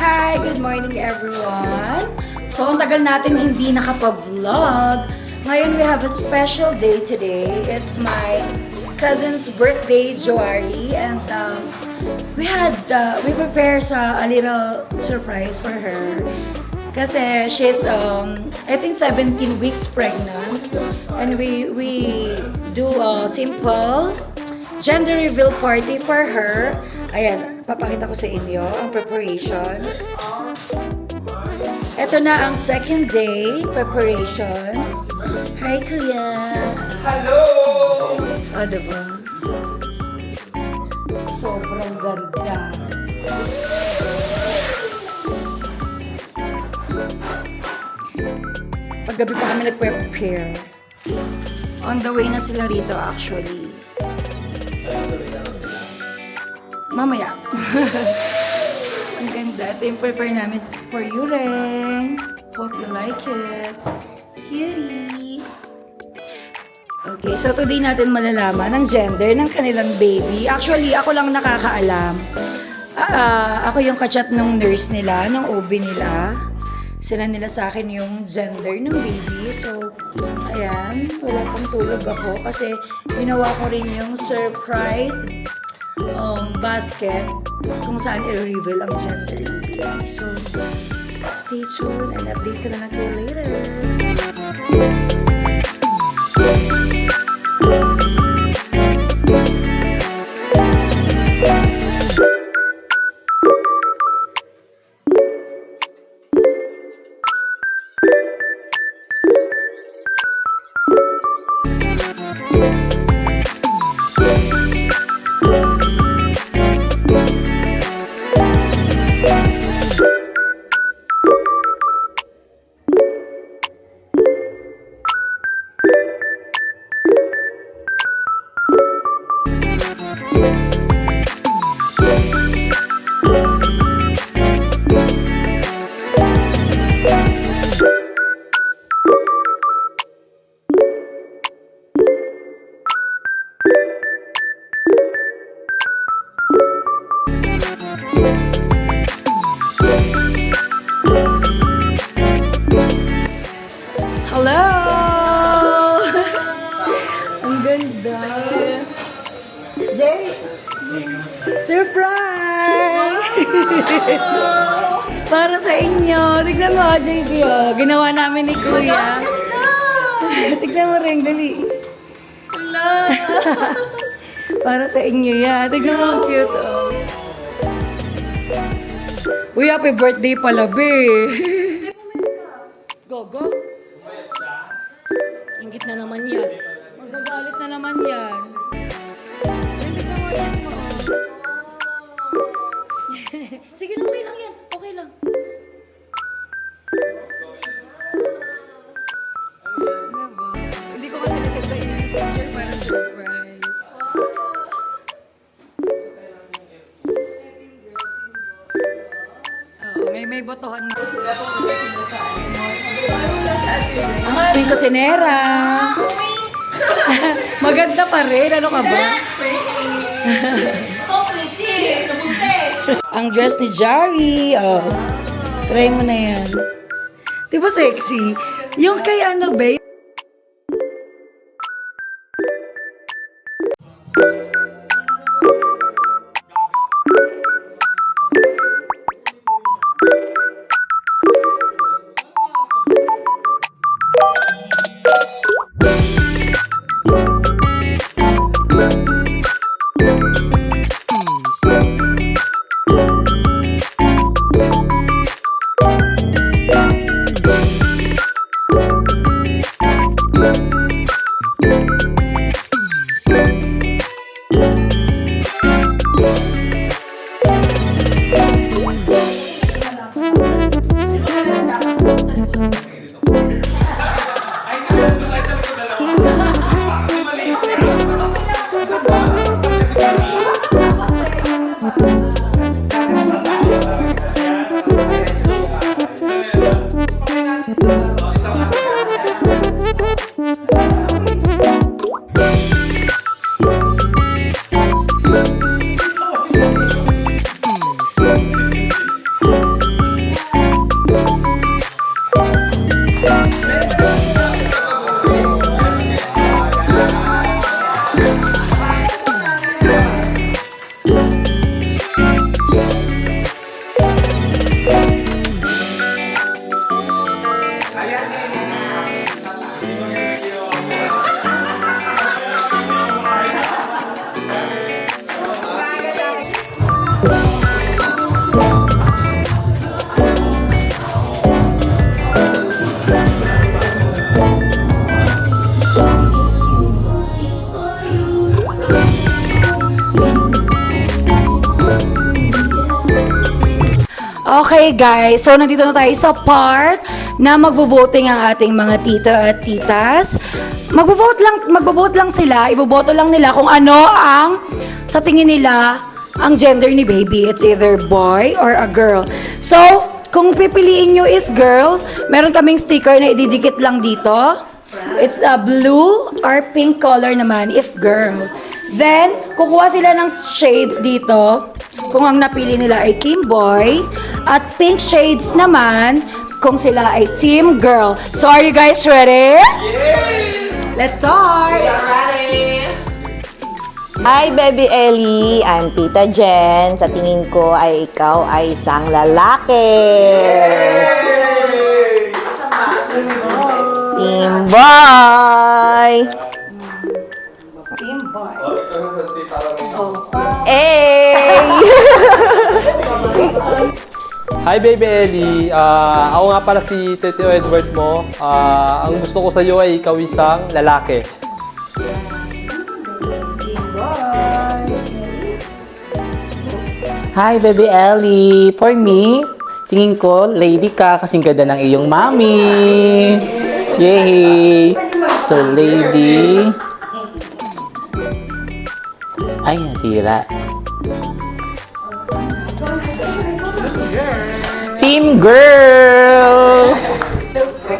Hi! Good morning everyone! So, ang tagal natin hindi nakapag-vlog. Ngayon, we have a special day today. It's my cousin's birthday, Joari. And we prepared a little surprise for her. Kasi she's, I think 17 weeks pregnant. And we do a simple gender reveal party for her. Ayan, papakita ko sa inyo ang preparation. Ito na ang second day preparation. Hi, Kuya! Hello! O, diba? Sobrang ganda. Paggabi pa kami nag-prepare. On the way na sila rito actually. Mamaya. Ang ganda. Ito yung prepare namin for you, Reng. Hope you like it. Cutie! Okay, so today natin malalaman ang gender ng kanilang baby. Actually, ako lang nakakaalam. Ako yung kachat ng nurse nila, ng OB nila. Sila nila sa akin yung gender ng baby. So, ayan. Wala pang tulog ako kasi ginawa ko rin yung surprise basket kung saan i-reveal ang gender ng baby. So, stay tuned and update ko na lang kayo later. Hello! Ang ganda! Jay! Surprise! Para sa inyo. Tignan mo, JD. Oh. Ginawa namin ni Kuya. Tignan mo rin, dali. Para sa inyo yan. Tignan mo, ang cute. Oh. Uy, happy birthday pala, be. Go, go. Ingit na naman yan. Magagalit na naman yan. Ingit na naman yan mo. Sige, okay lang yan. Okay lang. Diba? Hindi ko kasi nagkita yung picture para surprise. Oo, May botohan na. Ang aming kusinera. Maganda pa rin. Ano ka ba? Ang dress ni Jari. Oh. Try mo na yan. Di ba sexy? Yung kay ano ba? Okay guys, so nandito na tayo sa part na magvo-voting ang ating mga tito at titas. Magvo-vote lang sila, iboboto lang nila kung ano ang sa tingin nila ang gender ni baby. It's either boy or a girl. So, kung pipiliin nyo is girl, meron kaming sticker na ididikit lang dito. It's a blue or pink color naman if girl. Then, kukuha sila ng shades dito kung ang napili nila ay team boy. At pink shades naman kung sila ay team girl. So, are you guys ready? Yes! Let's start! We are ready! Hi, Baby Ellie! I'm Tita Jen. Sa tingin ko ay ikaw ay isang lalaki. Yay! Team boy! Team boy. Oh. Hey! Hi Baby Ellie, ako nga pala si Tito Edward mo. Ang gusto ko sa iyo ay ikaw isang lalaki. Team boy. Hi, Baby Ellie. For me, tingin ko, lady ka kasing ganda ng iyong mommy. Yay! So, lady. Ay, nasira. Team girl!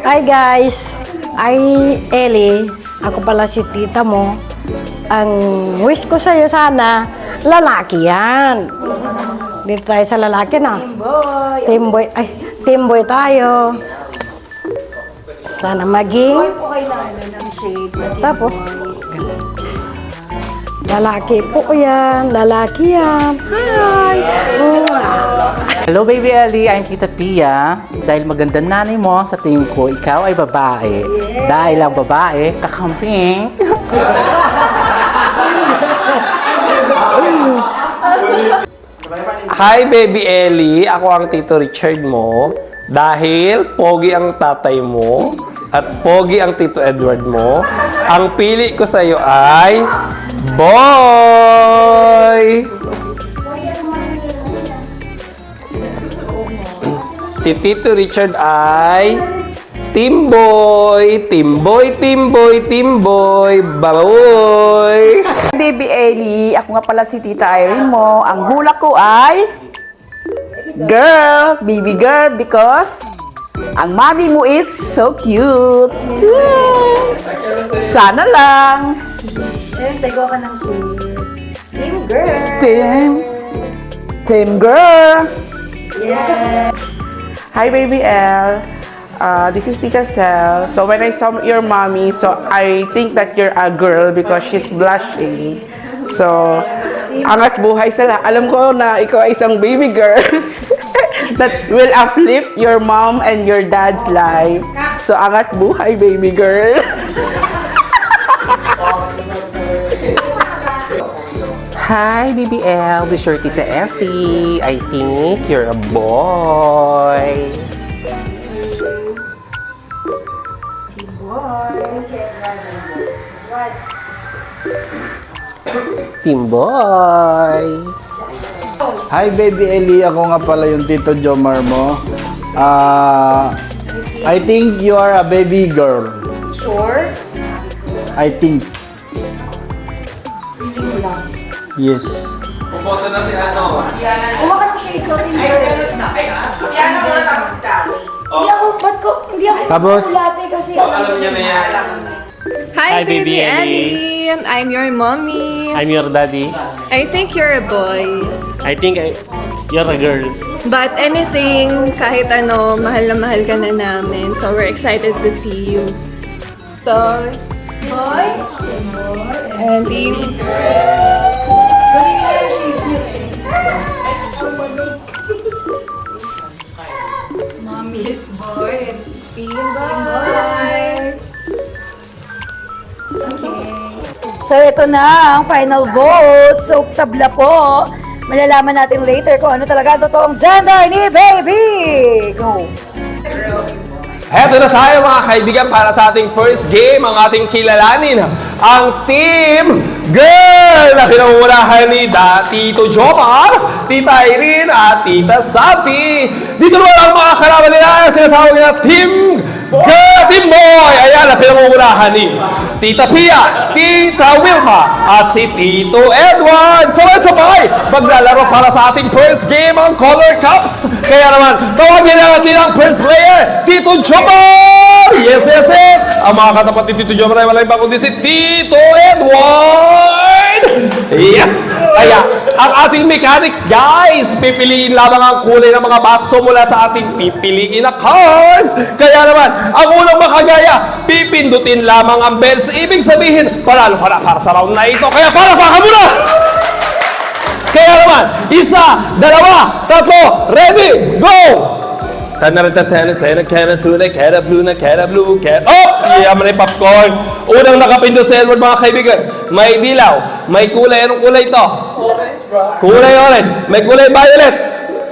Hi guys! Ay, Ellie. Ako pala si tita mo. Ang wish ko sa'yo sana, lalaki yan. Dito tayo sa lalaki na. Boy. Team boy. Ay, team boy tayo. Sana maging. Boy po kayo na ng shades na team Tapos, boy. lalaki po yan. Lalaki yan. Hi! Hello, Baby Ellie. I'm Tita Pia. Dahil maganda nanay mo, sa tingin ko, ikaw ay babae. Dahil ang babae, kakamping. Hi, Baby Ellie. Ako ang Tito Richard mo. Dahil pogi ang tatay mo at pogi ang Tito Edward mo, ang pili ko sa iyo ay boy! Si Tito Richard ay Team Boy, Team Boy, Team Boy, Team Boy, baboy! Baby Ellie, ako nga pala si Tita Irene mo. Ang hula ko ay girl, baby girl, because ang mami mo is so cute. Sana lang. Tago ka ng sweet. Team girl. Team girl. Yeah. Hi, Baby L. This is Tita Cel. So when I saw your mommy, so I think that you're a girl because she's blushing. So, angat buhay sa lahat. Alam ko na ikaw ay isang baby girl that will uplift your mom and your dad's life. So, angat buhay, baby girl. Hi, BBL. This is your Tita Essie. I think you're a boy. Team boy. Hi Baby Ellie, ako nga pala yung Tito Jomar mo. I think you are a baby girl. Sure? I think. Yes. Pupunta na si ano. Kuha ka ng shade ko. Team girl. Hindi ako Tapos? latte kasi Alam niya na yan. Hi, baby Ellie. I'm your mommy. I'm your daddy. I think you're a boy. I think you're a girl. But anything, kahit ano, mahal na mahal ka na namin. So we're excited to see you. So, boy. and team. Mommy's boy. Team boy. Okay. So, ito na ang final vote. So, tabla po. Malalaman natin later kung ano talaga ang totoong gender ni Baby. Go. Heto na tayo mga kaibigan para sa ating first game, ang ating kilalanin, ang Team Girl na pinangungunahan ni Tito Jomar, Tita Irene at Tita Santi. Dito naman ang mga kalaban nila, tinatawag nila Team Girl, Team Boy. Ayan na pinangungunahan ni Tita Pia, Tita Wilma at si Tito Edward. Sabay-sabay maglalaro para sa ating first game, ang Color Cups. Kaya naman, tawagin natin ang first player, Tito Jomar! Yes, yes, yes! Ang mga katapat ni Tito Jomar ay walang ibang kundi si Tito Edward! Yes! Kaya, ang ating mechanics, guys, pipiliin lamang ang kulay ng mga baso mula sa ating pipiliin na cards. Kaya naman, ang unang makagaya, pipindutin lamang ang bells. Ibig sabihin, panalo ka na para sa round na ito. Kaya palakpakan mo na! Kaya naman, isa, dalawa, tatlo, ready, go! Yaman na yung popcorn. Unang nakapindot sa Edward, mga kaibigan. May dilaw, may kulay. Anong kulay ito? Orange, bro. Kulay orange. May kulay violet.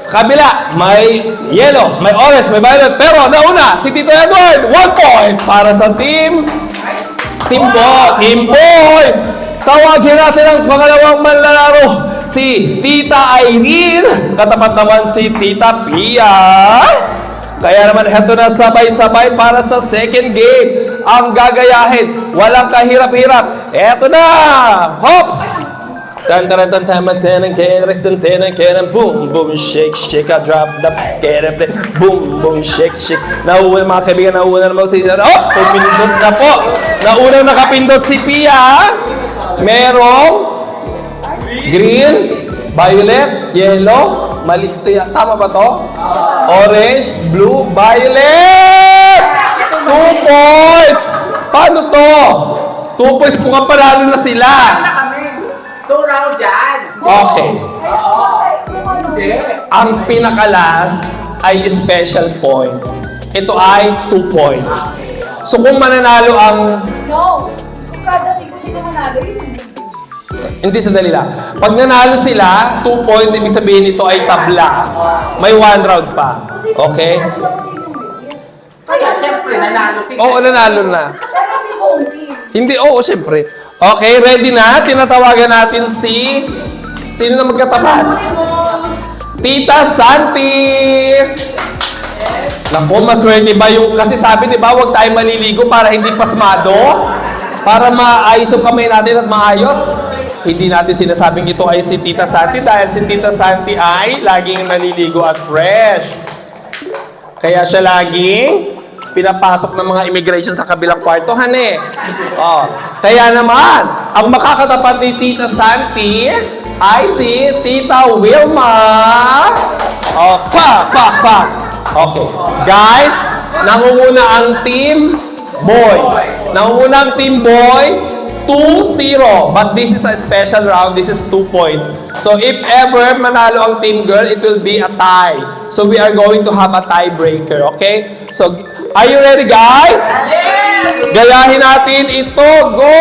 Sa kabila, may yellow, may orange, may violet. Pero nauna, si Tito Edward, 1 point para sa Team Boy. Tawagin natin ang pangalawang manlalaro, si Tita Irene. Katapat naman si Tita Pia. Kaya naman, heto na sabay-sabay para sa second game. Ang gagayahin, walang kahirap-hirap. Heto na! Hops! Tan-taran-tan, tamat-tanan, kenan-tanan, kenan, boom, boom, shake, shake, I drop the kenan, boom, boom, shake, shake. Nauuna mga kaibigan, nauuna naman si Pia. Oh! Pumindot na po! Naunang nakapindot si Pia. Merong green, violet, yellow, mali ito yan. Tama ba to? Orange, blue, violet! 2 points! Paano to? 2 points, mukhang panalo na sila. Okay. Ang pinakalas ay special points. Ito ay 2 points. So kung mananalo ang... No. Kung kadating ko sino manalo, yun hindi. Hindi, sandali lang. Pag nanalo sila, 2 points, ibig sabihin ito ay tabla. May 1 round pa. Okay? Kaya, syempre, nanalo sila. Oo, nanalo na. Pero hindi ko win. Hindi, oo, syempre. Okay, ready na? Tinatawagan natin si... Sino na magkatapat? Tita Santi! Naku, maswerte ba yung... Kasi sabi, di ba, huwag tayo maliligo para hindi pasmado? Para maayos yung kamay natin at maayos. hindi natin sinasabing ito ay si Tita Santi dahil si Tita Santi ay laging naliligo at fresh. Kaya siya laging pinapasok ng mga immigration sa kabilang kwartohan eh. Oh. Kaya naman, ang makakatapat ni Tita Santi ay si Tita Wilma. Oh, pa. Okay. Guys, nangunguna ang team boy. Nangunguna ang team boy, 2-0. But this is a special round. This is 2 points. So if ever manalo ang team girl, it will be a tie. So we are going to have a tiebreaker, okay? So, are you ready, guys? Gayahin natin ito. Go!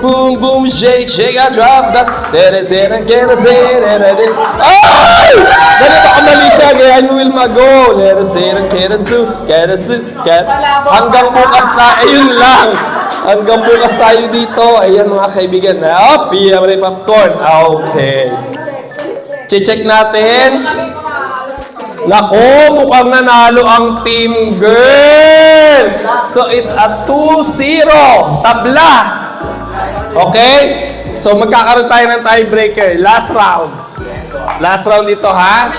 Boom, boom, shake, shake, I drop the... Ay! Ganito ka mali siya. Gayahin mo, Wilma. Go! Hanggang bukas na. Ayun lang. Hanggang bukas tayo dito. Ayan, mga kaibigan. Oh, piyam rin popcorn. Okay. Check natin. Nako, mukhang nanalo ang team girl. So, it's a 2-0. Tabla. Okay? So, magkakaroon tayo ng tiebreaker. Last round. Last round ito, ha?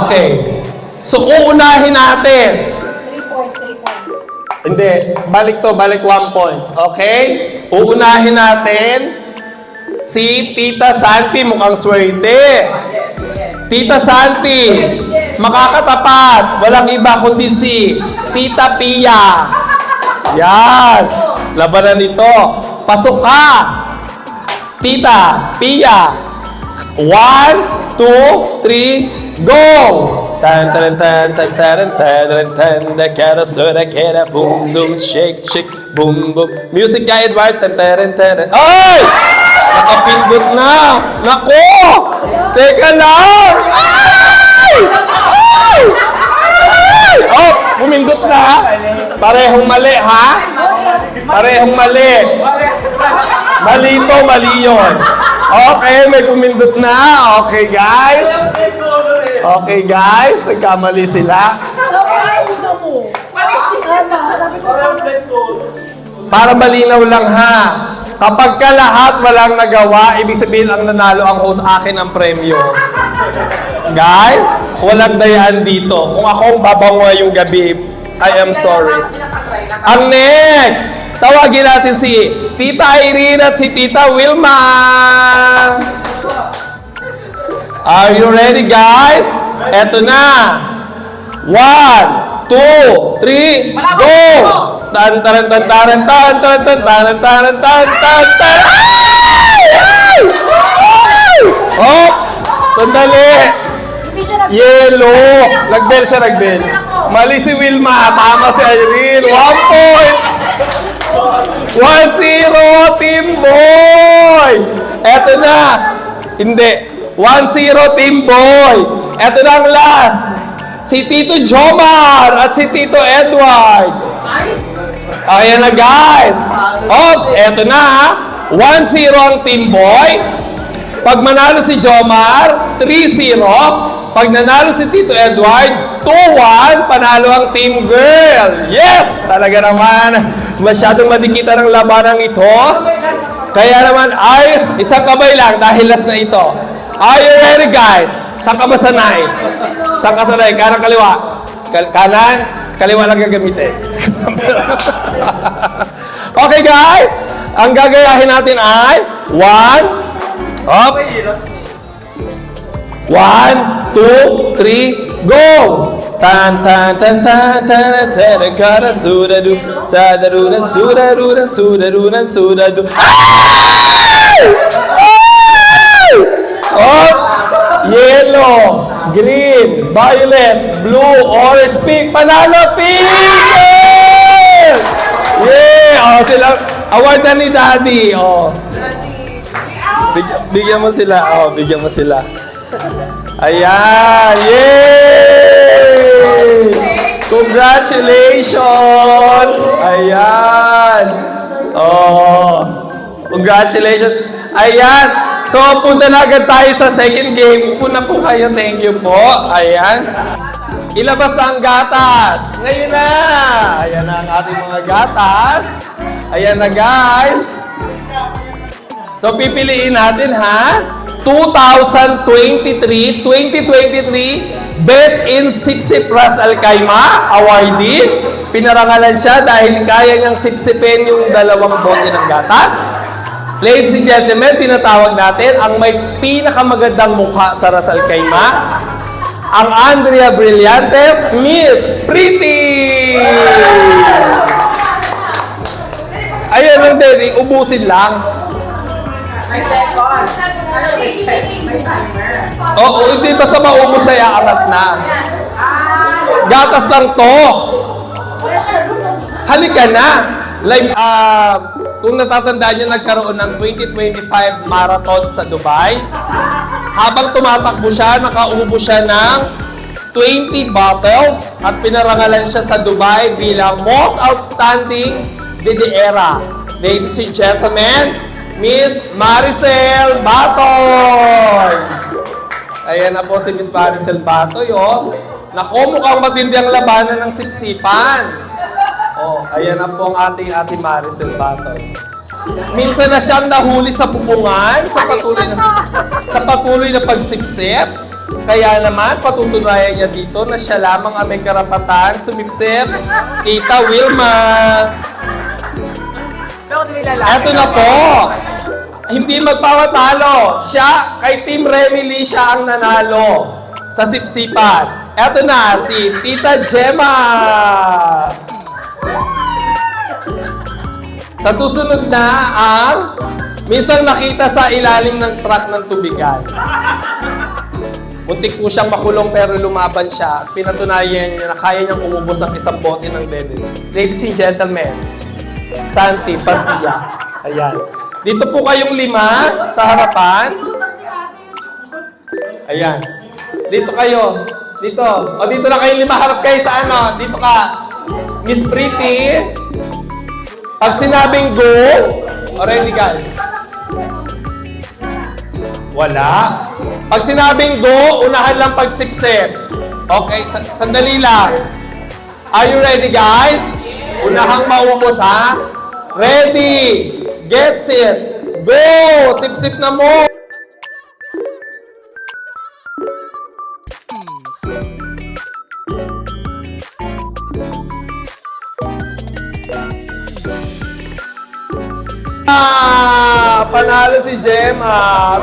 Okay. So, uunahin natin. 3 points. Hindi. Balik 1 points. Okay? Uunahin natin si Tita Santi. Mukhang swerte. Tita Santi, makakatapat. Walang iba kundi si Tita Pia. Yan. Labanan ito. Pasok ka. Tita Pia. 1, 2, 3, go! Tan tan tan tan tan tan tan the carousel kera boom boom shake shake boom boom music guy Edward tan tan tan. Ay! Nakapindot na. Nako! Teka lang! Ay! Ay! Ay! Oh, pumindot na. Parehong mali, ha? Parehong mali. Mali ito, mali yun. Okay, may pumindot na. Okay, guys. Okay, guys. Nagkamali sila. Para malinaw lang, ha? Kapag ka lahat walang nagawa, ibig sabihin ang nanalo ang host, akin ang premyo. Guys, walang dayaan dito. Kung ako ang babango yung gabi, I am sorry. Ang next, tawagin natin si Tita Irene at si Tita Wilma. Are you ready, guys? Eto na. 1, 2, 3, go! Tan tan tan tan tan tan tan tan tan tan tan tan. Oh! Sandali! Yellow! Nagbel siya, nagbel. Mali si Wilma, tama si Irene. 1 point! 1-0, Team Boy! Eto na! Hindi. 1-0, Team Boy! Eto na ang last! Si Tito Jomar at si Tito Edward. Ayan na, guys. Oops, eto na, ha. 1-0 ang Team Boy. Pag manalo si Jomar, 3-0. Pag nanalo si Tito Edward, 2-1. Panalo ang Team Girl. Yes! Talaga naman, masyadong madikita ng labanang ito. Kaya naman, ay, isang kamay lang dahil last na ito. Are you ready, guys? Saan ka ba sanay? Saan ka sanay? Kanan, kaliwa? Kanan, kaliwa lang gagamitin. Okay, guys. Ang gagayahin natin ay 1, up. 1, 2, 3, go! Tan tan tan tan tan tan kara suradu sadarunan surarunan surarunan suradu. Oops! Yellow, green, violet, blue, orange, pink. Panalo, pink! Yeah! Oh, sila. Award na ni Daddy. Oh. Bigyan mo sila. Oh, bigyan mo sila. Ayan! Yay! Congratulations! Ayan! Oh! Congratulations! Ayan! So, punta na agad tayo sa second game. Upo na po kayo. Thank you po. Ayan. Ilabas na ang gatas. Ngayon na. Ayan na ang ating mga gatas. Ayan na, guys. So, pipiliin natin, ha? 2023 Best in Sipsip Ras Al Khaimah awardee. Pinarangalan siya dahil kaya niyang sipsipin yung 2 bote ng gatas. Ladies and gentlemen, tinatawag natin ang may pinakamagandang mukha sa Ras Al Khaimah, ang Andrea Brillantes, Miss Pretty! Ayan lang, Daddy, ubusin lang. Oo, hindi basta maubos na iaangat na. Gatas lang to. Halika na. Like, kung natatandaan nyo, nagkaroon ng 2025 marathon sa Dubai. Habang tumatakbo siya, nakaubo siya ng 20 bottles at pinarangalan siya sa Dubai bilang Most Outstanding Didiera. Ladies and gentlemen, Miss Maricel Batoy! Ayan na po si Miss Maricel Batoy, oh. Naku, mukhang matindi ang labanan ng sipsipan. Oh, ayan na po ang ating Maricel Batoy. Minsan na siyang nahuli sa pupungan sa patuloy na pagsipsip. Kaya naman, patutunayan niya dito na siya lamang ang may karapatan sumipsip. Tita Wilma! Eto na po! Hindi magpapatalo. Siya, kay Team Remily, siya ang nanalo sa sipsipan. Eto na, si Tita Gemma! Sa susunod na ang minsan nakita sa ilalim ng truck ng tubigan. Muntik po siyang makulong pero lumaban siya at pinatunayan niya na kaya niyang umubos ng 1 bote ng dede. Ladies and gentlemen, Santi Pasilla. Ayan. Dito po kayong 5 sa harapan. Ayan. Dito kayo. Dito. O dito na kayong 5. Harap kayo sa ano. Dito ka. Miss Pretty. Pag sinabing go, already guys. Wala. Pag sinabing go, unahan lang pagsipsip. Okay, sandali lang. Are you ready guys? Unahang maubos ha? Ready, get set, go! Sip-sip na mo! Panalo si Gemma.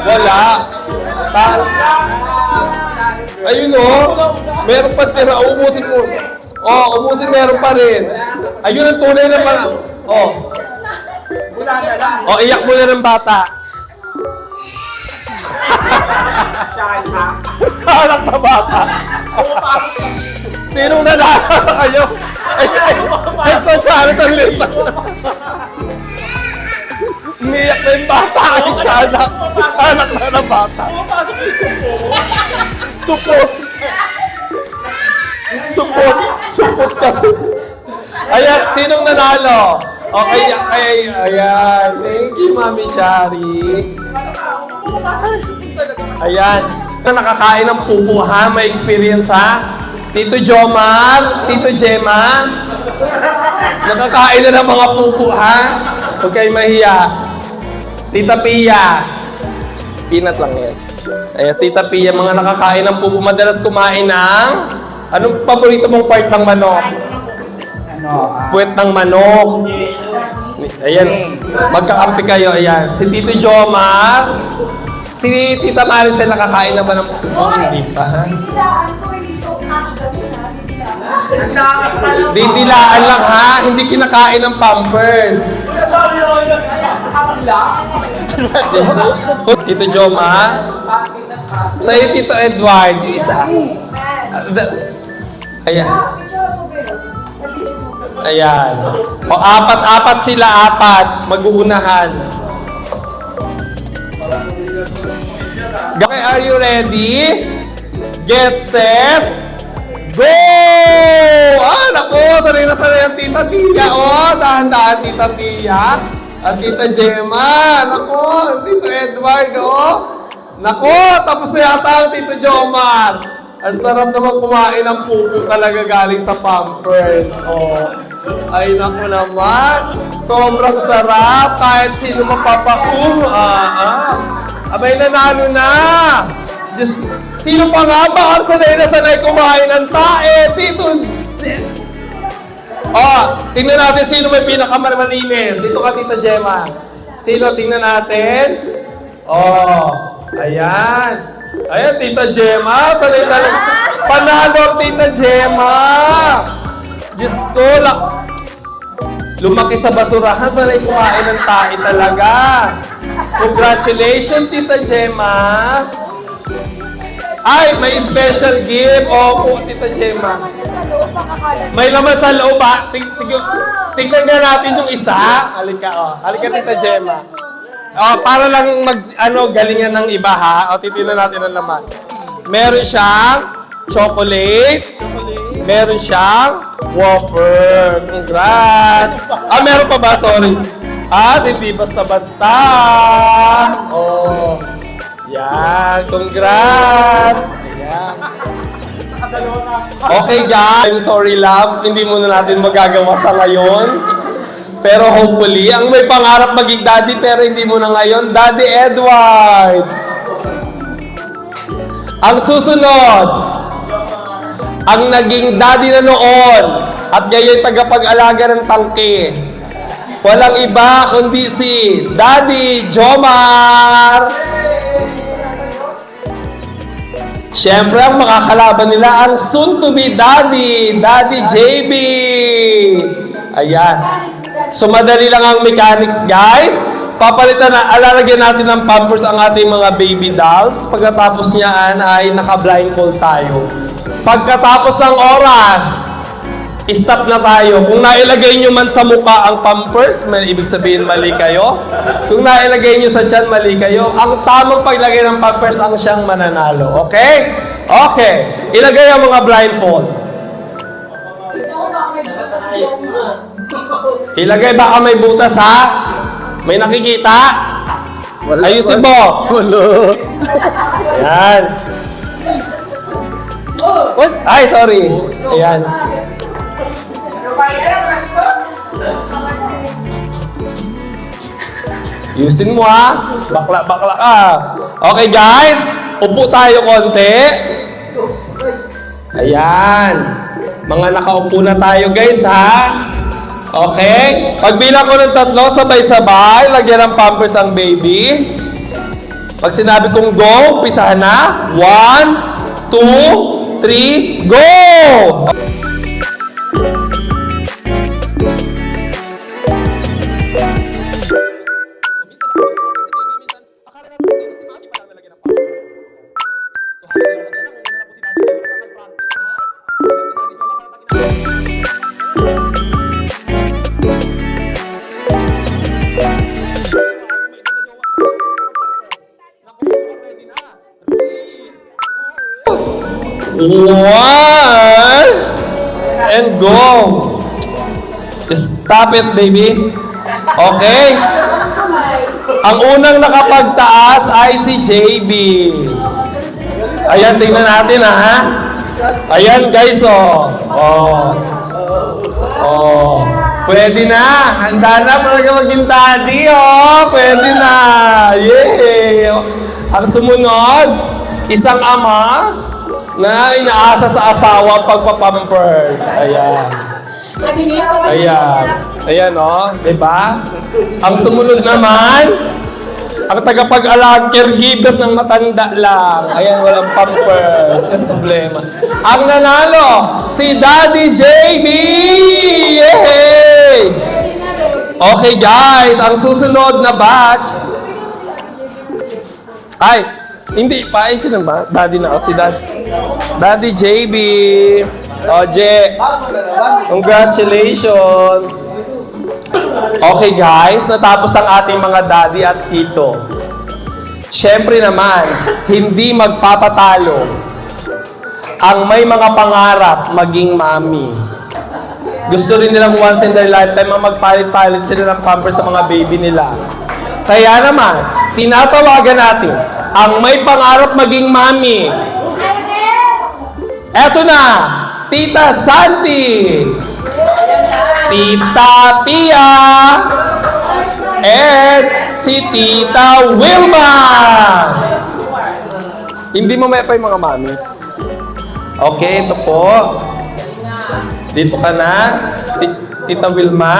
Wala. Ayun o. Meron pa tira. Umusin mo. Umusin meron pa rin. Ayun ang tunay na pala. Iyak mo na ng bata. Salak na bata. Sinong nanalo kayo? Extra challenge ang lista. Umiyak na yung bata. Salak na ng bata. Support. Support kasi. Ayan, sinong nanalo? Okay, ayan. Thank you, Mami Chari. Ayan. Nakakain ng pupo, ha? May experience, ha? Tito Jomar, Tito Gemma. Nakakain na ng mga pupo, ha? Huwag kayo mahiya. Tita Pia. Peanut lang yan. Ayan, Tita Pia, mga nakakain ng pupo. Madalas kumain ng... Anong paborito mong part ng manok? Puwet ng manok. Ayan, magkakampi kayo. Ayan, si Tito Jomar. Si Tita Maricel nakakain na ba ng pupo? Hindi pa, ha? Didilaan lang, ha? Hindi kinakain ng Pampers. Tito Jomar. Sa'yo, Tito Edward, yung isa. Ayan. Ayan. O, apat sila, mag-uunahan. Okay, are you ready? Get set. Go! Naku, sanay ang Tita Tia. Dahan-dahan, Tita Tia. At Tita Gemma. Naku, Tito Edward, Naku, tapos na yata ang Tito Jomar. Ang sarap naman kumain ng pupo talaga galing sa Pampers. Oh. Ay, naku naman. Sobrang sarap. Kahit sino mapapakung. Abay, nanalo na. Just, sino pa nga ba ang sanay na sanay kumain ng tae? Dito. Oh, tingnan natin sino may pinakamalinis. Dito ka, Tita Gemma. Sino? Tingnan natin. Oh, ayan. Ayan, Tita Gemma. Sanay talaga. Panalo, Tita Gemma. Diyos ko, lumaki sa basurahan. Sanay kumain ng tae talaga. Congratulations, Tita Gemma. Ay, may special gift. Opo, Tita Gemma. May laman sa loob ba? Sige, tingnan nga natin yung isa. Halika, Halika, Tita Gemma. Para lang galingan ng iba, ha? Titignan natin ang laman. Meron siyang chocolate. Meron siyang wafer. Congrats! Meron pa ba? Sorry. Hindi basta-basta. Oh. Yan. Congrats! Ayan. Okay, guys. I'm sorry, love. Hindi muna natin magagawa sa ngayon. Pero hopefully, ang may pangarap maging daddy pero hindi mo na ngayon, Daddy Edward. Ang susunod, ang naging daddy na noon at ngayon tagapag-alaga ng tangke. Walang iba kundi si Daddy Jomar. Siyempre, ang makakalaban nila ang soon-to-be daddy, Daddy JB. Ayan. So, madali lang ang mechanics, guys. Papalitan na, alalagyan natin ng Pampers ang ating mga baby dolls. Pagkatapos niyaan ay naka-blindfold tayo. Pagkatapos ng oras, stop na tayo. Kung nailagay nyo man sa mukha ang Pampers, may ibig sabihin mali kayo. Kung nailagay nyo sa tiyan, mali kayo. Ang tamang paglagay ng Pampers ang siyang mananalo. Okay? Okay. Ilagay ang mga blindfolds. Ilagay, baka may butas, ha? May nakikita? Ayusin mo. Yan. Ay, sorry. Ayan. Ayusin mo, ha? Bakla ka. Okay, guys. Upo tayo konti. Ayan. Mga nakaupo na tayo, guys, ha? Okay? Pagbilang ko ng 3, sabay-sabay, lagyan ng Pampers ang baby. Pag sinabi kong go, umpisahan na. 1, 2, 3, go! One and go. Stop it, baby. Okay? Ang unang nakapagtaas ay si JB. Ayan, tingnan natin, ha? Ayan, guys, Pwede na. Handa na talaga maging daddy, Pwede na. Yay! Ang sumunod, isang ama na inaasa sa asawa pagpapampers. Ayan. Ayan. Ayan, diba? Ang sumunod naman, ang tagapag-alag, caregiver ng matanda lang. Ayan, walang pampers. Yan problema. Ang nanalo, si Daddy JB! Yay! Okay, guys. Ang susunod na batch. Ay, hindi pa. Ay, sino ba? Daddy na. Si Daddy JB. J. Congratulations. Okay, guys. Natapos ang ating mga daddy at tito. Siyempre naman, hindi magpapatalo ang may mga pangarap maging mami. Gusto rin nilang once in their lifetime magpalit-palit sila ng Pampers sa mga baby nila. Kaya naman, tinatawagan natin ang may pangarap maging mami. Eto na, Tita Santi, Tita Pia, and si Tita Wilma. Hindi mo may pa yung mga mami. Okay, ito po. Dito ka na, Tita Wilma.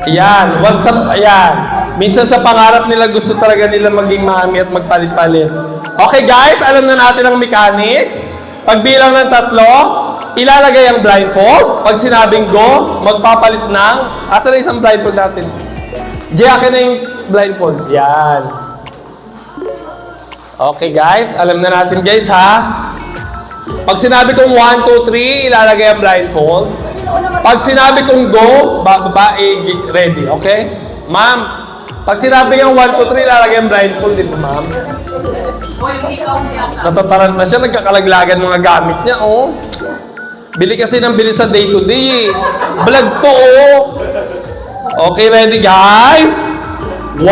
Ayan, what's up? Ayan. Minsan sa pangarap nila, gusto talaga nila maging mami at magpalit-palit. Okay guys, alam na natin ang mechanics. Pagbilang ng 3, ilalagay ang blindfold. Pag sinabing go, magpapalit ng... Asa na isang blindfold natin? Jay, akin na yung blindfold. Yan. Okay guys, alam na natin guys ha. Pag sinabi kong 1, 2, 3, ilalagay ang blindfold. Pag sinabi kong go, babae, ready, okay? Ma'am, pag sinabi kong 1, 2, 3, ilalagay ang blindfold, di ba ma'am? Natataran na siya, nagkakalaglagan mga gamit niya, oh. Bili kasi ng bili sa day to day, eh. Vlog to, oh. Okay, ready guys? 1,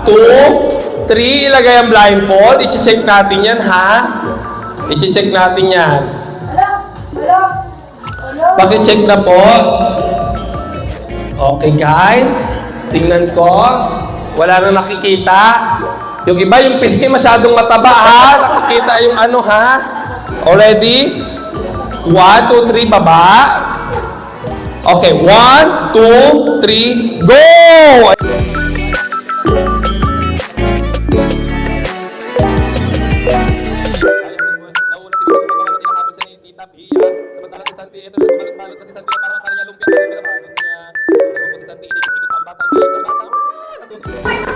2, 3, ilagay ang blindfold. I-check natin yan, ha? I-check natin yan. Paki-check na po. Okay guys, tingnan ko. Wala nang nakikita. Yung iba, yung pisngi masyadong mataba ha. Nakikita yung ano ha. Already? 1, 2, 3, baba. Okay, 1, 2, 3, go!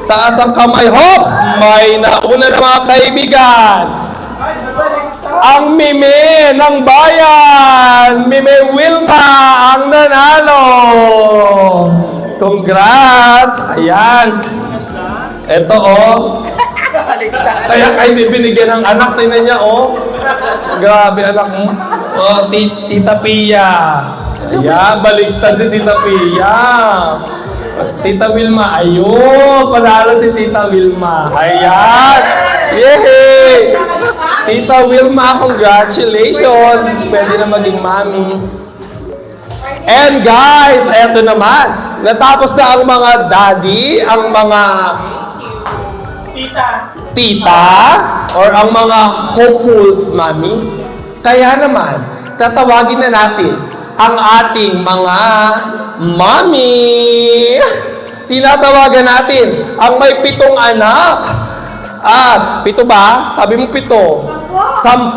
Taas ang kamay, hops! May nauna na mga kaibigan. Ang Mime ng bayan, Mime Wilma, ang nanalo. Congrats! Ayan. Ito, oh. Kaya kayo binigyan ng anak, tingnan niya, oh. Grabe, anak mo. Oh, Tita Pia. Ayan, baligtad si Tita Pia. Tita Wilma, ayun, panalo si Tita Wilma. Ayan! Yay! Tita Wilma, congratulations! Pwede na maging mami. And guys, eto naman. Natapos na ang mga daddy, ang mga tita, or ang mga hopefuls, mami. Kaya naman, tatawagin na natin ang ating mga mami. Tinatawagan natin ang may 7 anak. At 7 ba? Sabi mo 7. 10.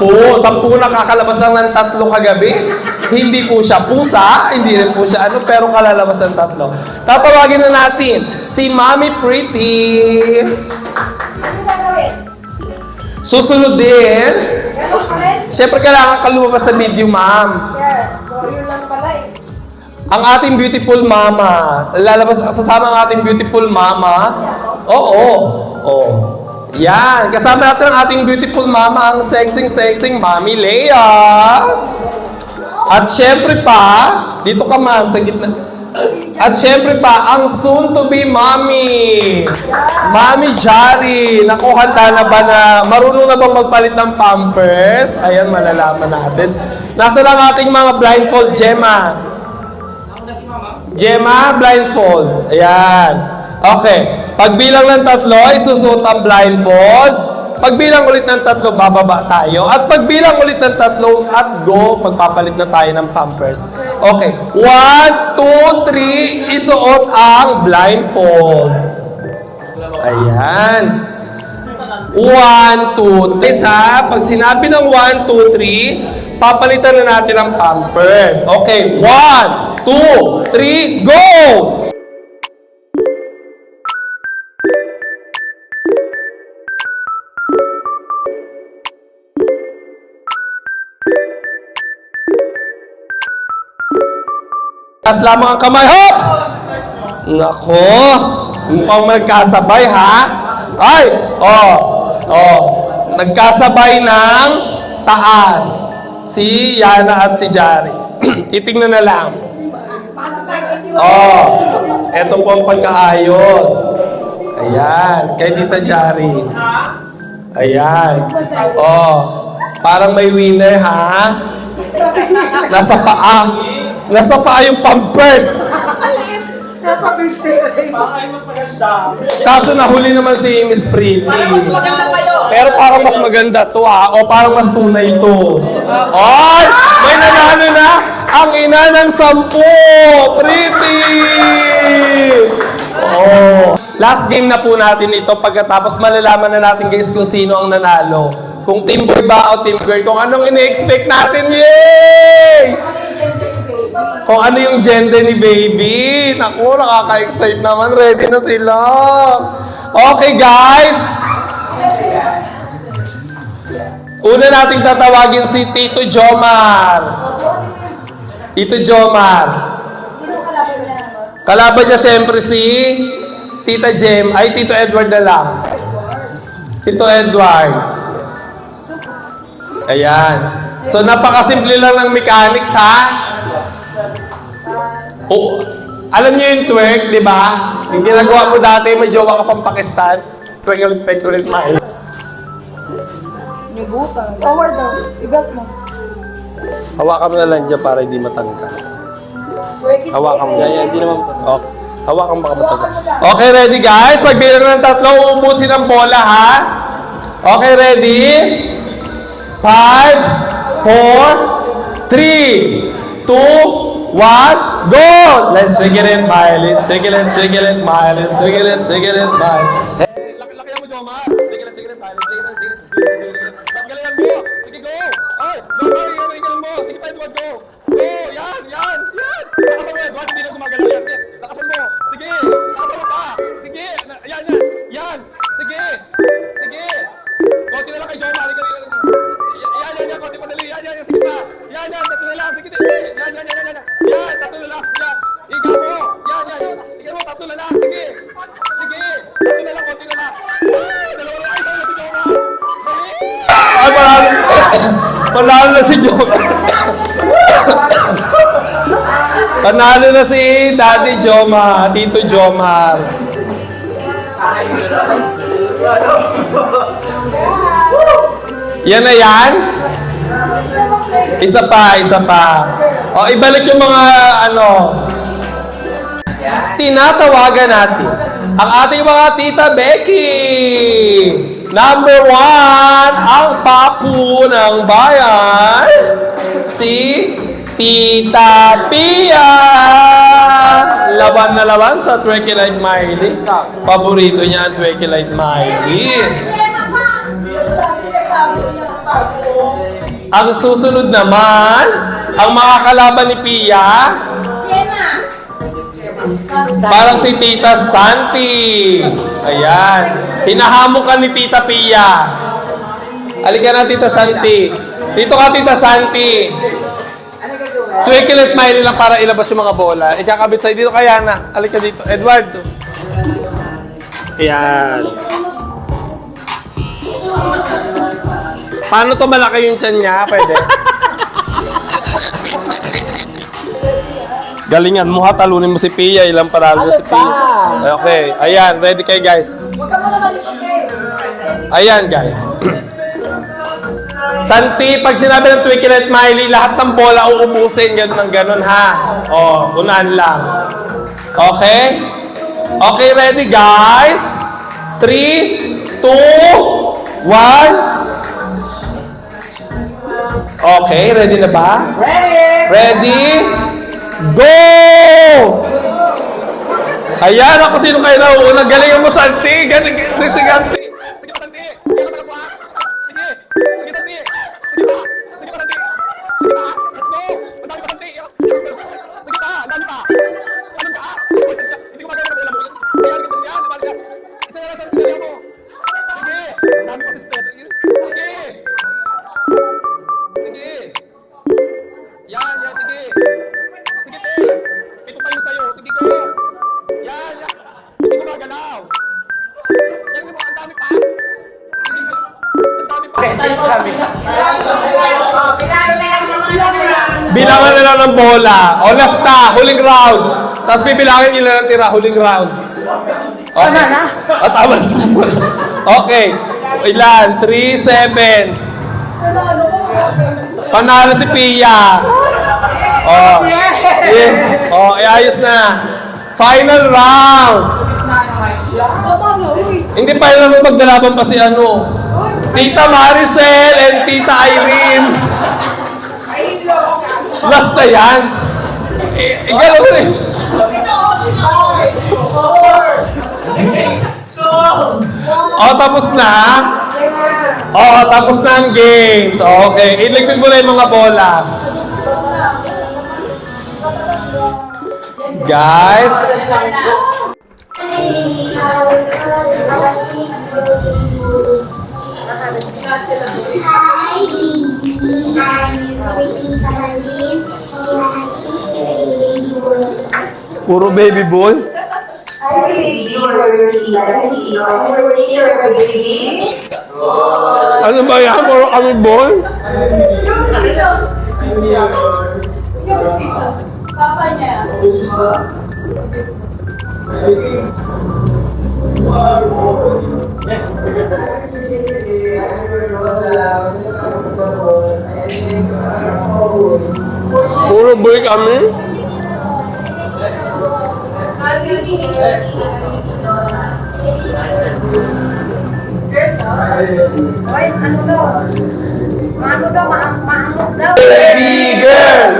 10 nakakalabas lang ng 3 kagabi. Hindi po siya pusa, hindi rin po siya ano, pero kalalabas ng 3. Tatawagin na natin si Mami Pretty. Susunod din. Siyempre kailangan ka lumabas sa video, ma'am. Ang ating beautiful mama. Lalabas, sasama ang ating beautiful mama. Oo. Oh. Yan. Kasama natin ang ating beautiful mama, ang sexing Mami Leia. At syempre pa, dito ka ma'am, sa gitna. At syempre pa, ang soon-to-be Mami. Mami Jari. Naku, handa na ba na, marunong na bang magpalit ng pampers? Ayan, malalaman natin. Nasa lang ating mga blindfold, Gemma. Gemma, blindfold. Ayan. Okay. Pagbilang ng 3, isusuot ang blindfold. Pagbilang ulit ng 3, bababa tayo. At pagbilang ulit ng 3, at go, magpapalit na tayo ng pampers. Okay. 1, 2, 3, isuot ang blindfold. Ayan. 1, 2, 3, ha? Pag sinabi ng 1, 2, 3, papalitan na natin ang pampers. Okay. 1, 2, 3, go! Taas lamang ang kamay, hops! Nako, mukhang magkasabay, ha? Ay, nagkasabay ng taas. Si Yana at si Jari. Titingnan na lang. Eto po ang pagkaayos. Ayan, kay Tita Jari. Ayan. Oh, parang may winner, ha? Nasa paa. Nasa paa yung pampers. Kaso nahuli naman si Miss Pretty. Pero parang mas maganda to, ha? O parang mas tunay to. Ay! May nanalo na ang ina ng 10. Pretty! Oh. Last game na po natin ito. Pagkatapos malalaman na natin guys kung sino ang nanalo. Kung team boy ba o team girl. Kung anong ine-expect natin. Yay! Kung ano yung gender ni baby. Naku, nakaka-excite naman. Ready na sila. Okay guys. Una nating tatawagin si Tito Jomar. Tito Jomar. Kalaban niya siyempre si Tita Jem. Ay, Tito Edward na lang. Tito Edward. Ayan. So, napakasimple lang ng mechanics, ha? Oh, alam niyo yung twerk, di ba? Yung ginagawa mo dati, may jowa ka pang Pakistan. Twerk ulit, mahal. Yung butas. Forward daw. I-belt mo. Hawakan mo na lang dyan para hindi matanggal. Hawakan mo. Hindi naman. Okay. Hawakan baka matanggal. Okay, ready guys? Pagbilang ng 3, uubusin ang bola, ha? Okay, ready? 5, 4, 3, 2, 1, go! Let's swiggle it, Miley. Swiggle it, Miley. Swiggle it, Miley. Hey, laki mo, Jomar. Swiggle it, Miley. Swiggle it. Stop galingan mo. Sige, go. Ay, Jomar, galingan mo. Sige pa, Edward, go. Go, yan. Lakasan mo, Edward. Hindi na gumagalaw yan. Lakasan mo. Sige, lakasan mo pa. Sige, yan. Sige. Konti na lang kay Jomar. Yan. Konti pa dali. Yan. Sige pa. Yan. Tatlo na lang. Sige, yan. Yan, tatlo na lang. Yan. Iga mo. Yan. Sige mo, tatlo na lang. Sige. Tatlo na lang, konti na lang. Dalawa na. Ay, sa'yo na si Jomar. Dali. Ay, panalo na si Jomar. Panalo na si Daddy Jomar. Tito Jomar. Yan na yan? Isa pa. O, ibalik yung mga tinatawagan natin ang ating mga Tita Becky. Number 1, ang papu ng bayan, si Tita Pia. Laban na laban sa Twerky Light Miley. Paborito niya ang Twerky Light Miley. Ang susunod naman, ang mga kalaban ni Pia, parang si Tita Santi. Ayan. Hinahamon ka ni Tita Pia. Halika na, Tita Santi. Dito ka, Tita Santi. Twinkle at Miley lang para ilabas yung mga bola. Ikakabit sa'yo. Dito kaya na. Halika dito. Edward. Ayan. Paano to malaki yung tiyan niya? Pwede. Galingan mo ha, talunin mo si Pia. Ilang paralo na si Pia. Okay. Ayan, ready kayo guys. Ayan guys. Santi, pag sinabi ng Twinkle at Miley, lahat ng bola uubusin. Ganun ha. O, unahan lang. Okay? Okay, ready guys? 3, 2, 1. Okay, ready na ba? Ready? Go! Ayan, ako sino kayo nauuna. Galingan mo, Santi. Sige, Santi. Sige pa, Santi. Sige pa, Santi. Sige pa, Santi. Sige pa. Let's go. Ang dami pa, Santi. Sige pa, ang dami pa. Anong ka? Hindi ko magagawa na bola mo. Yan. Isa na lang, Santi. Sige mo. Sige. Ang dami pa, sister. Sige. Yan, sige. Sige, te. Ito pa yung sa'yo. Sige, go. Yan. Hindi ko magalaw. Yan, ang dami pa. Sige, go. Ang dami pa. Bilangan na lang ng bola. O, last na. Huling round. Tapos bibilangin nila ng tira. Huling round. Okay. At tama na. Okay. Ilan? 3, 7. Panalo si Pia. Oh. Yes. Oh, ayos na. Final round. Hindi pa naman magdalaban pa si ano. Tita Maricel and Tita Irene. Last na yan. Gano'n rin. Oh, tapos na? Oh, tapos na ang games. Okay. Iligpit mo na yung mga bola. Guys. Puro baby boy. Ano ba yan? Puro kami boy? Papa niya. Puro boy kami? Baby girl!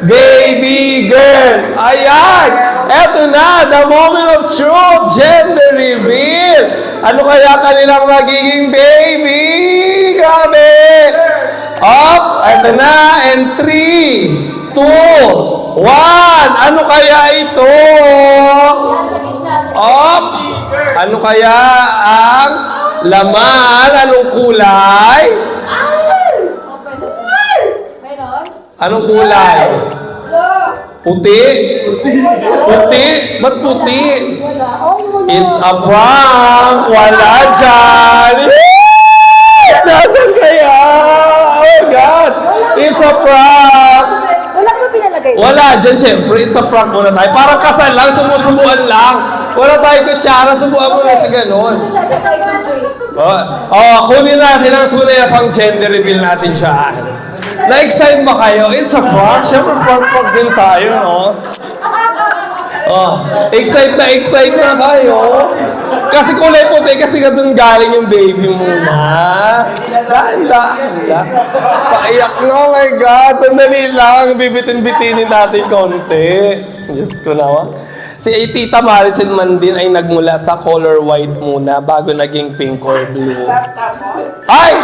Baby girl! Ayan! Eto na! The moment of truth! Gender reveal! Ano kaya kanilang magiging baby? Grabe! Up! Eto na! And 3, 2, 1! Ano kaya ito? Up! Ano kaya ang laman? Anong kulay? Anong kulay? Puti? Puti? Ba't puti? It's a prank! Wala dyan! Nasaan kaya? Oh my God! It's a prank! Wala ka ba pinalagay? Wala dyan, syempre. It's a prank muna tayo. Parang kasal lang, sumusubuan lang. Wala tayong kutsara, subuan mo na siya ganun. Kunin natin ang tunay na pang gender reveal natin siya. Na-excite ba kayo? It's a prank. Siyempre, prank din tayo, no? Excite na kayo. Kasi kulay puti, kasi ka dun galing yung baby muna. Handa. Paiyak na, oh my God. Sandali lang, bibitin-bitinin natin konti. Diyos ko naman. Si Tita Maricel man din ay nagmula sa color white muna bago naging pink or blue. Ay!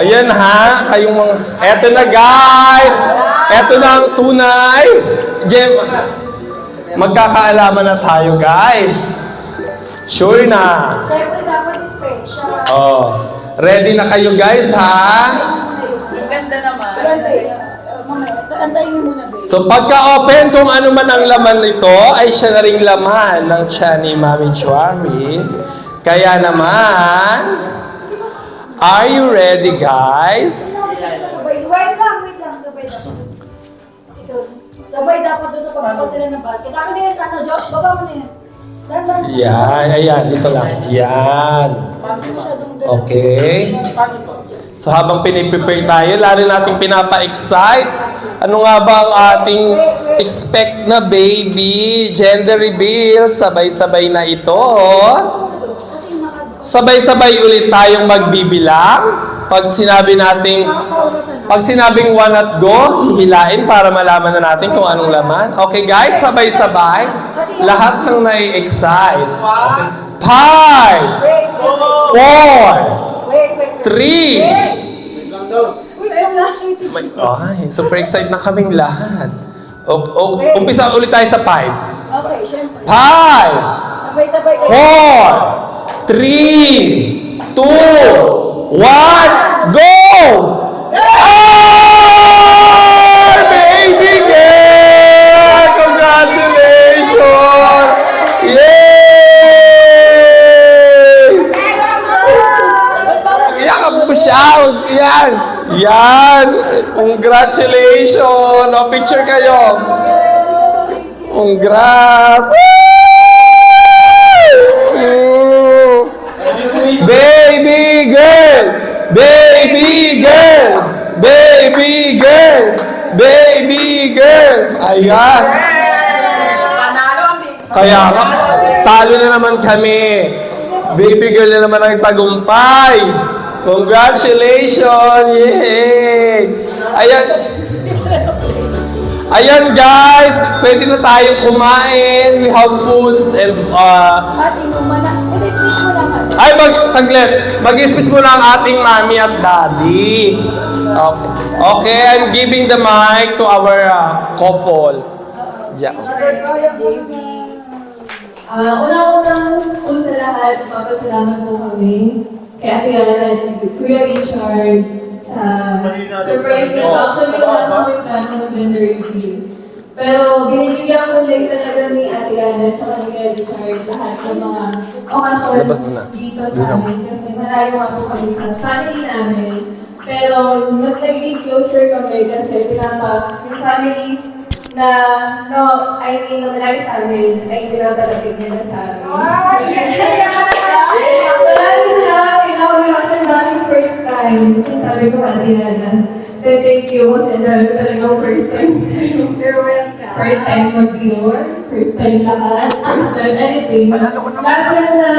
Ayan ha, kayong mga... Eto na guys! Eto na ang tunay! Magkakaalaman na tayo guys! Sure na! Siyempre dapat special. Oh, ready na kayo guys ha? Ang ganda naman. Antayin mo muna, babe. So pagka-open kung ano man ang laman nito ay siya na ring laman ng tiyan ni Mami Chuari. Kaya naman, are you ready guys? Sabay, wait lang. Sabay dapat. Ikaw, sabay dapat doon sa pagbukas sila ng basket. Akin na yan, Jobs, baba mo na yan. Yan, ayan, dito lang. Yan. Okay. So habang piniprepare tayo, lalo nating pinapa-excite. Ano nga ba ang ating expect na baby? Gender reveal, sabay-sabay na ito. Sabay-sabay ulit tayong magbibilang. Pag sinabing one at go, hihilain para malaman na natin kung anong laman. Okay guys, sabay-sabay. Lahat ng nai-excite. 5, 4, 3, ay, super excited na kaming lahat. Umpisa ulit tayo sa 5. Okay, syempre. 5, Sabay-sabay kayo. 4, 3, 2, 1, go! Oh! Baby girl! Congratulations! Yay! Yakap mo siya! Yan! Yan! Congratulations! O, picture kayo! Congrats! Ayan. Kaya nga, talo na naman kami. Baby girl na naman ang tagumpay. Congratulations! Yay! Ayan. Ayan guys, pwede na tayong kumain. We have foods and At inuman na. Speech mo naman. ay, saglit. Mag-speech muna ang ating mommy at daddy. Okay. Okay, I'm giving the mic to our couple. Yeah. Una-unang po sa lahat, papasalamat po kami kay Ate Yana at Kuya Richard sa surprise niya. Actually, wala kami plano ng gender reveal. Pero binibigyan ko lang talaga ni Ate Yana at ni Kuya Richard lahat ng mga okasyon dito sa amin. Kasi malayo nga po kami sa family namin. Pero mas naging closer kami kasi yung family na, nangyari sa amin, ay tinatalagin nila sa amin. Maraming salamat, kinakabayan kasi namin first time. Kasi sabi ko, Ate Yana, thank you kasi dahil ko talagang first time sa'yo. You're welcome. First time mag-viewer, first time lahat, first time anything. Lahat yan na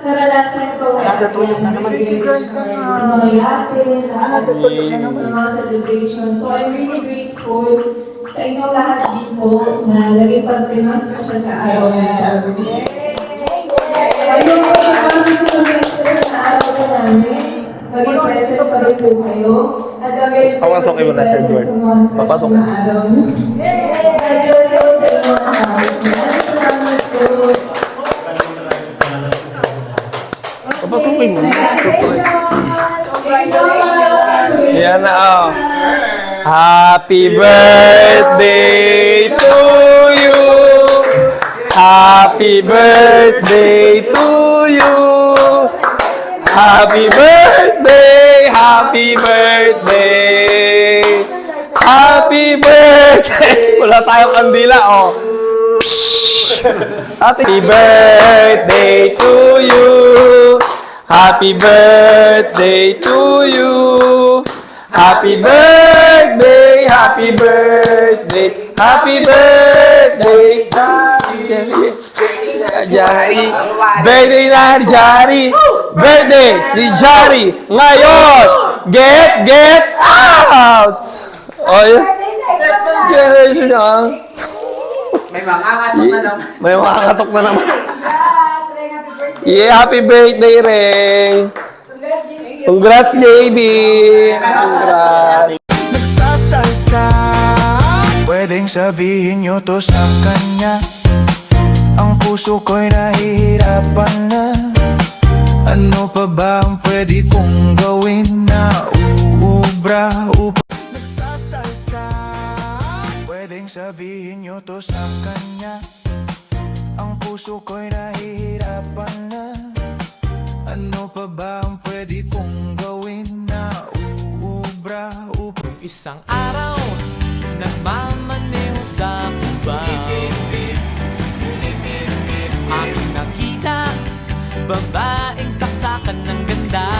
naranasan ko. Nadatuyog na naman. Sa mga yate, lahat. Sa mga celebration. So I'm really grateful sa inyong lahat dito na laging parte ng special na araw na ito. Ayun po yung pagsusunod na araw na namin. Maging present pa rin po kayo. At kami rin po maging present sa mga special na araw. Nag-Diyos po sa inyong lahat. Maraming salamat po. Papasukin mo. Thank you so much. Yan na, oh. Happy birthday to you. Happy birthday to you. Happy birthday, happy birthday. Happy birthday. Wala tayong kandila, oh. Happy birthday to you. Happy birthday to you. Happy birthday, happy birthday, happy birthday, Jari. Birthday na ni Jari. Birthday ni Jari. Ngayon, get out! Oh, yun. Generation na. May makakatok na naman. Yeah, happy birthday, Ring. Congrats, JB! Congrats! Nagsasalsa, pwedeng sabihin nyo to sa kanya. Ang puso ko'y nahihirapan na. Ano pa ba ang pwede kong gawin na uubra upa? Nagsasalsa, pwedeng sabihin nyo to sa kanya. Ang puso ko'y nahihirapan na. Ano pa ba ang pwede kong gawin na uubra upa? Isang araw, nagmamaneho sa Cuba. Aking nakita, babaeng saksakan ng ganda.